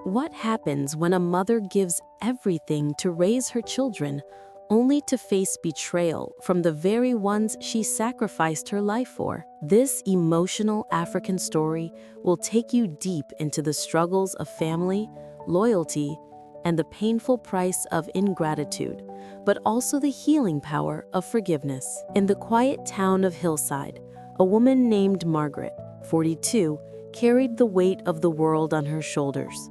What happens when a mother gives everything to raise her children, only to face betrayal from the very ones she sacrificed her life for? This emotional African story will take you deep into the struggles of family, loyalty, and the painful price of ingratitude, but also the healing power of forgiveness. In the quiet town of Hillside, a woman named Margaret, 42, carried the weight of the world on her shoulders.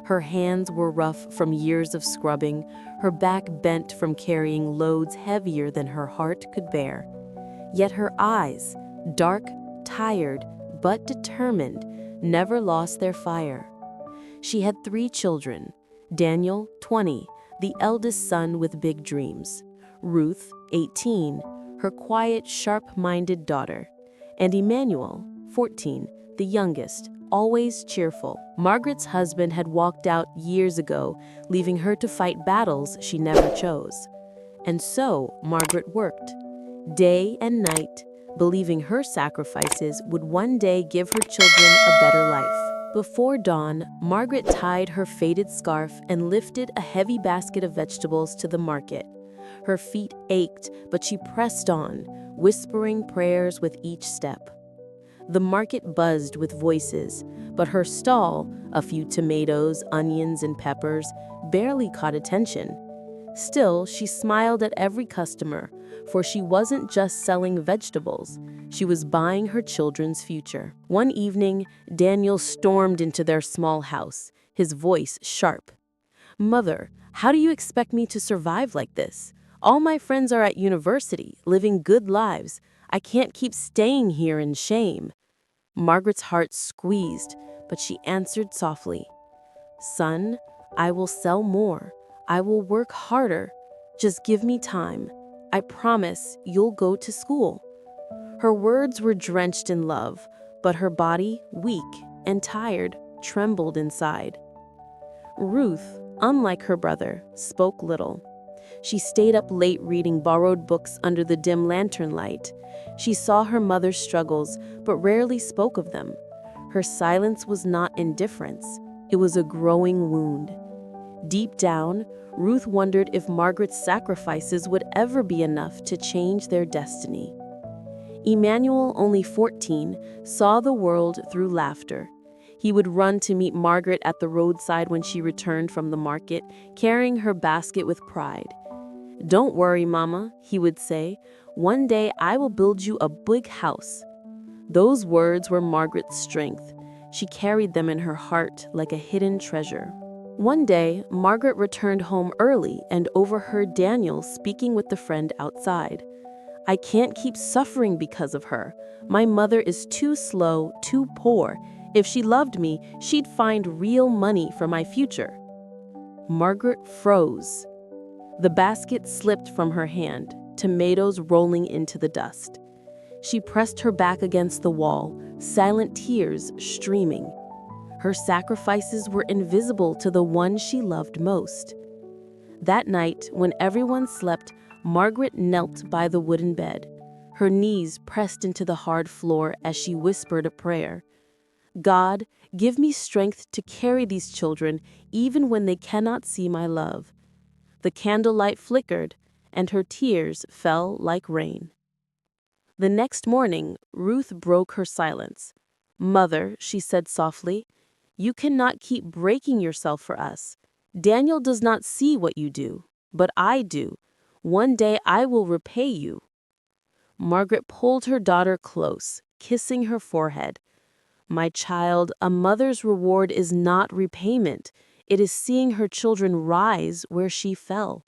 Her hands were rough from years of scrubbing, her back bent from carrying loads heavier than her heart could bear. Yet her eyes, dark, tired, but determined, never lost their fire. She had 3 children: Daniel, 20, the eldest son with big dreams; Ruth, 18, her quiet, sharp-minded daughter; and Emmanuel, 14, the youngest, always cheerful. Margaret's husband had walked out years ago, leaving her to fight battles she never chose. And so Margaret worked, day and night, believing her sacrifices would one day give her children a better life. Before dawn, Margaret tied her faded scarf and lifted a heavy basket of vegetables to the market. Her feet ached, but she pressed on, whispering prayers with each step. The market buzzed with voices, but her stall, a few tomatoes, onions, and peppers, barely caught attention. Still, she smiled at every customer, for she wasn't just selling vegetables. She was buying her children's future. One evening, Daniel stormed into their small house, his voice sharp. "Mother, how do you expect me to survive like this? All my friends are at university, living good lives. I can't keep staying here in shame." Margaret's heart squeezed, but she answered softly, "Son, I will sell more. I will work harder. Just give me time. I promise you'll go to school." Her words were drenched in love, but her body, weak and tired, trembled inside. Ruth, unlike her brother, spoke little. She stayed up late reading borrowed books under the dim lantern light. She saw her mother's struggles, but rarely spoke of them. Her silence was not indifference. It was a growing wound. Deep down, Ruth wondered if Margaret's sacrifices would ever be enough to change their destiny. Emmanuel, only 14, saw the world through laughter. He would run to meet Margaret at the roadside when she returned from the market, carrying her basket with pride. "Don't worry, Mama," he would say. "One day I will build you a big house." Those words were Margaret's strength. She carried them in her heart like a hidden treasure. One day, Margaret returned home early and overheard Daniel speaking with the friend outside. "I can't keep suffering because of her. My mother is too slow, too poor. If she loved me, she'd find real money for my future." Margaret froze. The basket slipped from her hand, tomatoes rolling into the dust. She pressed her back against the wall, silent tears streaming. Her sacrifices were invisible to the one she loved most. That night, when everyone slept, Margaret knelt by the wooden bed, her knees pressed into the hard floor as she whispered a prayer. "God, give me strength to carry these children even when they cannot see my love." The candlelight flickered, and her tears fell like rain. The next morning, Ruth broke her silence. "Mother," she said softly, "you cannot keep breaking yourself for us. Daniel does not see what you do, but I do. One day I will repay you." Margaret pulled her daughter close, kissing her forehead. "My child, a mother's reward is not repayment. It is seeing her children rise where she fell."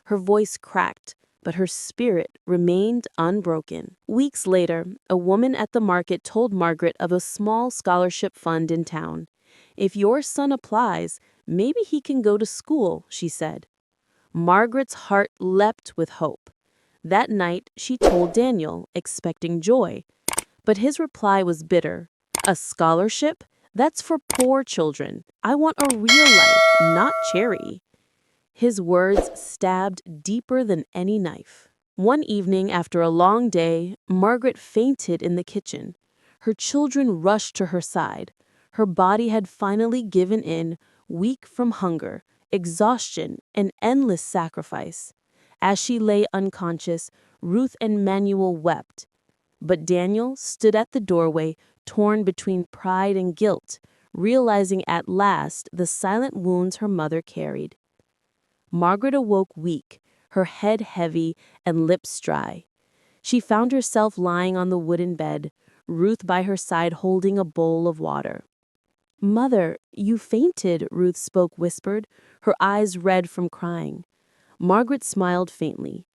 Her voice cracked, but her spirit remained unbroken. Weeks later, a woman at the market told Margaret of a small scholarship fund in town. "If your son applies, maybe he can go to school," she said. Margaret's heart leapt with hope. That night, she told Daniel, expecting joy. But his reply was bitter. "A scholarship? That's for poor children. I want a real life, not charity." His words stabbed deeper than any knife. One evening after a long day, Margaret fainted in the kitchen. Her children rushed to her side. Her body had finally given in, weak from hunger, exhaustion, and endless sacrifice. As she lay unconscious, Ruth and Manuel wept. But Daniel stood at the doorway, torn between pride and guilt, realizing at last the silent wounds her mother carried. Margaret awoke weak, her head heavy and lips dry. She found herself lying on the wooden bed, Ruth by her side holding a bowl of water. "Mother, you fainted," Ruth spoke whispered, her eyes red from crying. Margaret smiled faintly.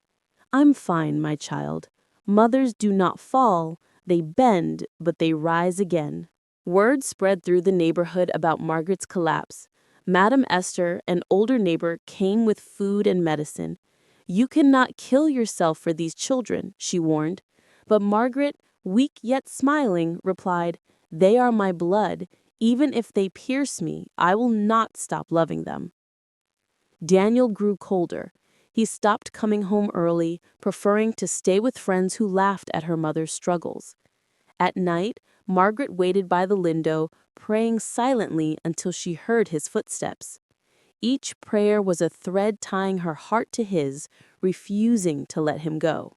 "I'm fine, my child. Mothers do not fall, they bend, but they rise again." Word spread through the neighborhood about Margaret's collapse. Madame Esther, an older neighbor, came with food and medicine. "You cannot kill yourself for these children," she warned. But Margaret, weak yet smiling, replied, "They are my blood. Even if they pierce me, I will not stop loving them." Daniel grew colder. He stopped coming home early, preferring to stay with friends who laughed at her mother's struggles. At night, Margaret waited by the window, praying silently until she heard his footsteps. Each prayer was a thread tying her heart to his, refusing to let him go.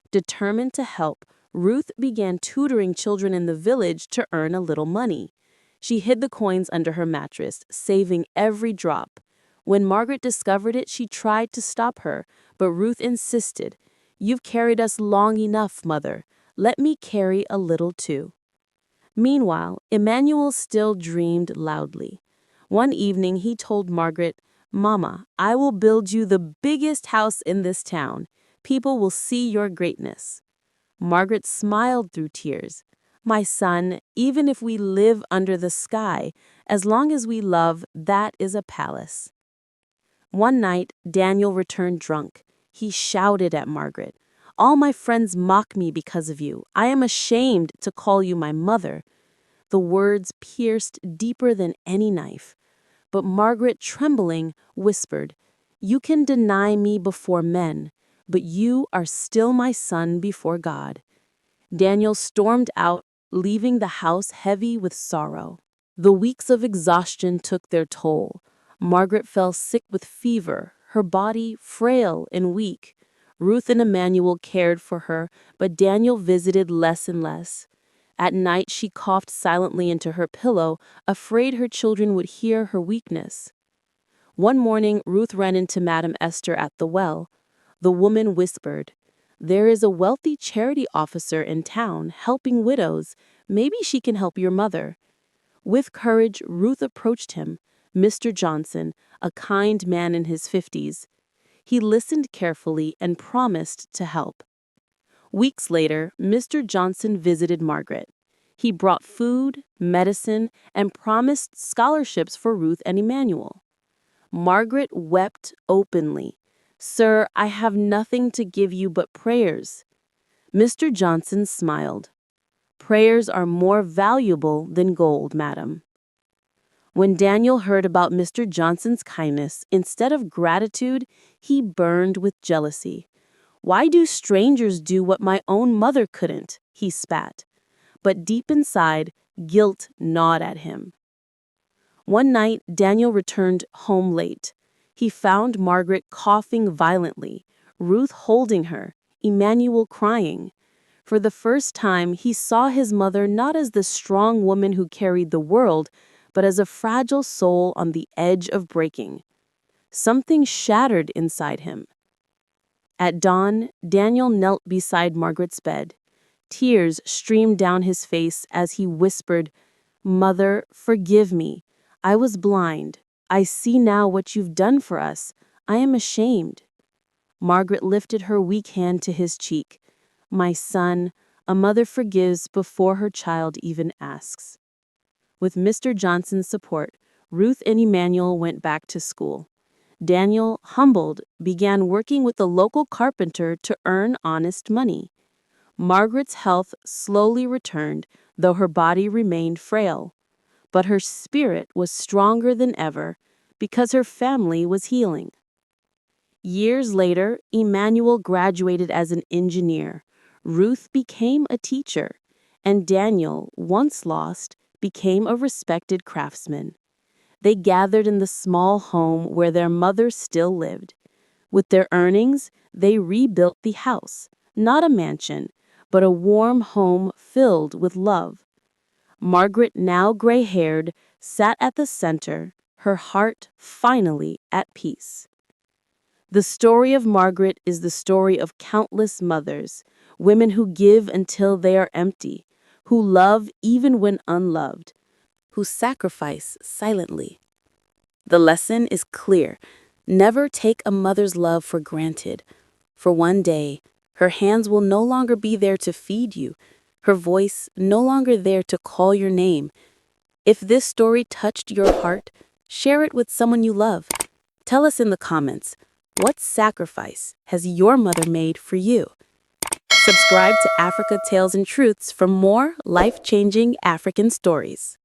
Determined to help, Ruth began tutoring children in the village to earn a little money. She hid the coins under her mattress, saving every drop. When Margaret discovered it, she tried to stop her, but Ruth insisted, "You've carried us long enough, Mother. Let me carry a little too." Meanwhile, Emmanuel still dreamed loudly. One evening he told Margaret, "Mama, I will build you the biggest house in this town. People will see your greatness." Margaret smiled through tears. "My son, even if we live under the sky, as long as we love, that is a palace." One night, Daniel returned drunk. He shouted at Margaret, "All my friends mock me because of you. I am ashamed to call you my mother." The words pierced deeper than any knife. But Margaret, trembling, whispered, "You can deny me before men, but you are still my son before God." Daniel stormed out, leaving the house heavy with sorrow. The weeks of exhaustion took their toll. Margaret fell sick with fever, her body frail and weak. Ruth and Emmanuel cared for her, but Daniel visited less and less. At night she coughed silently into her pillow, afraid her children would hear her weakness. One morning Ruth ran into Madame Esther at the well. The woman whispered, "There is a wealthy charity officer in town helping widows. Maybe she can help your mother." With courage, Ruth approached him, Mr. Johnson, a kind man in his 50s. He listened carefully and promised to help. Weeks later, Mr. Johnson visited Margaret. He brought food, medicine, and promised scholarships for Ruth and Emmanuel. Margaret wept openly. "Sir, I have nothing to give you but prayers." Mr. Johnson smiled. "Prayers are more valuable than gold, madam." When Daniel heard about Mr. Johnson's kindness, instead of gratitude, he burned with jealousy. "Why do strangers do what my own mother couldn't?" he spat. But deep inside, guilt gnawed at him. One night, Daniel returned home late. He found Margaret coughing violently, Ruth holding her, Emmanuel crying. For the first time, he saw his mother not as the strong woman who carried the world, but as a fragile soul on the edge of breaking. Something shattered inside him. At dawn, Daniel knelt beside Margaret's bed. Tears streamed down his face as he whispered, "Mother, forgive me. I was blind. I see now what you've done for us. I am ashamed." Margaret lifted her weak hand to his cheek. "My son, a mother forgives before her child even asks." With Mr. Johnson's support, Ruth and Emmanuel went back to school. Daniel, humbled, began working with the local carpenter to earn honest money. Margaret's health slowly returned, though her body remained frail. But her spirit was stronger than ever because her family was healing. Years later, Emmanuel graduated as an engineer. Ruth became a teacher, and Daniel, once lost, became a respected craftsman. They gathered in the small home where their mother still lived. With their earnings, they rebuilt the house, not a mansion, but a warm home filled with love. Margaret, now gray-haired, sat at the center, her heart finally at peace. The story of Margaret is the story of countless mothers, women who give until they are empty, who love even when unloved, who sacrifice silently. The lesson is clear. Never take a mother's love for granted. For one day, her hands will no longer be there to feed you, her voice no longer there to call your name. If this story touched your heart, share it with someone you love. Tell us in the comments, what sacrifice has your mother made for you? Subscribe to Africa Tales and Truths for more life-changing African stories.